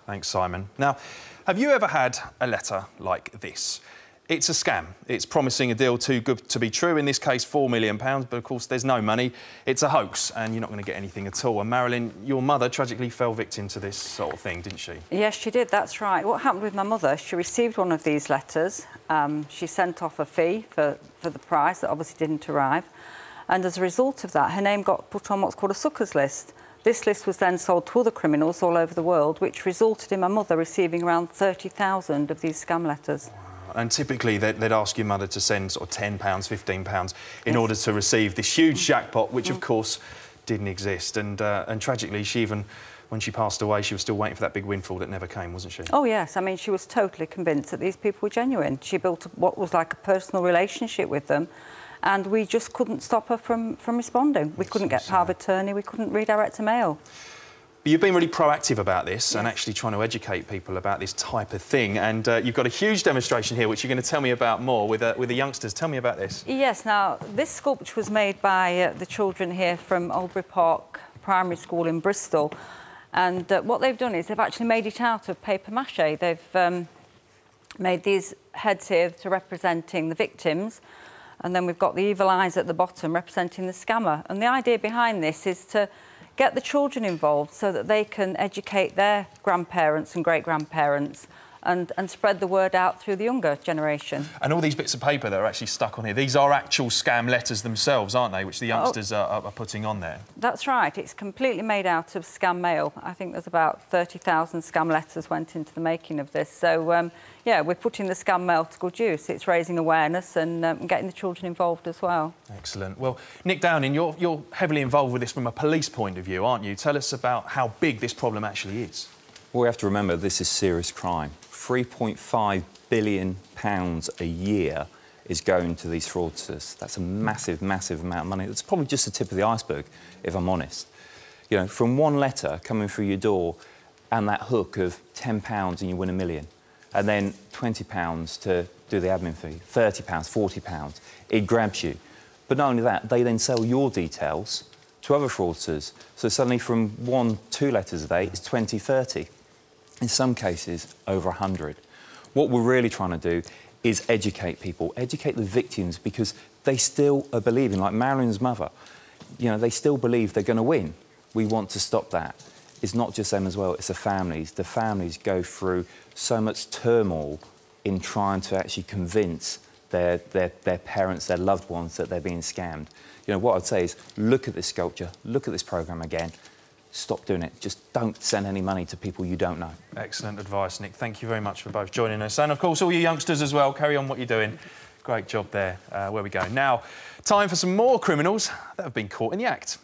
Thanks, Simon. Now, have you ever had a letter like this? It's a scam. It's promising a deal too good to be true, in this case £4 million, but of course there's no money. It's a hoax and you're not going to get anything at all. And Marilyn, your mother tragically fell victim to this sort of thing, didn't she? Yes, she did, that's right. What happened with my mother, she received one of these letters. She sent off a fee for the price that obviously didn't arrive. And as a result of that, her name got put on what's called a suckers list. This list was then sold to other criminals all over the world, which resulted in my mother receiving around 30,000 of these scam letters. And typically they'd ask your mother to send sort of £10, £15 in order to receive this huge jackpot, which of course didn't exist. And tragically, when she passed away, she was still waiting for that big windfall that never came, wasn't she? Oh yes, I mean, she was totally convinced that these people were genuine. She built what was like a personal relationship with them, and we just couldn't stop her from responding. We couldn't get power of attorney, we couldn't redirect a mail. But you've been really proactive about this and actually trying to educate people about this type of thing. And you've got a huge demonstration here, which you're going to tell me about more with the youngsters. Tell me about this. Yes, now, this sculpture was made by the children here from Oldbury Park Primary School in Bristol. And what they've done is they've actually made it out of paper mache. They've made these heads here to representing the victims. And then we've got the evil eyes at the bottom representing the scammer. And the idea behind this is to get the children involved so that they can educate their grandparents and great-grandparents and spread the word out through the younger generation. And all these bits of paper that are actually stuck on here, these are actual scam letters themselves, aren't they, which the youngsters are putting on there? That's right. It's completely made out of scam mail. I think there's about 30,000 scam letters went into the making of this. So, yeah, we're putting the scam mail to good use. It's raising awareness and getting the children involved as well. Excellent. Well, Nick Downing, you're heavily involved with this from a police point of view, aren't you? Tell us about how big this problem actually is. Well, we have to remember this is serious crime. £3.5 billion a year is going to these fraudsters. That's a massive, massive amount of money. It's probably just the tip of the iceberg, if I'm honest. You know, from one letter coming through your door and that hook of £10 and you win £1 million, and then £20 to do the admin fee, £30, £40, it grabs you. But not only that, they then sell your details to other fraudsters. So suddenly from 1-2 letters a day, it's 20, 30. In some cases, over 100. What we're really trying to do is educate people, educate the victims, because they still are believing, like Marilyn's mother, you know, they still believe they're going to win. We want to stop that. It's not just them as well, it's the families. The families go through so much turmoil in trying to actually convince their parents, their loved ones, that they're being scammed. You know, what I'd say is, look at this sculpture, look at this programme again. Stop doing it. Just don't send any money to people you don't know. Excellent advice, Nick. Thank you very much for both joining us. And, of course, all you youngsters as well, carry on what you're doing. Great job there. Where we go. Now, time for some more criminals that have been caught in the act.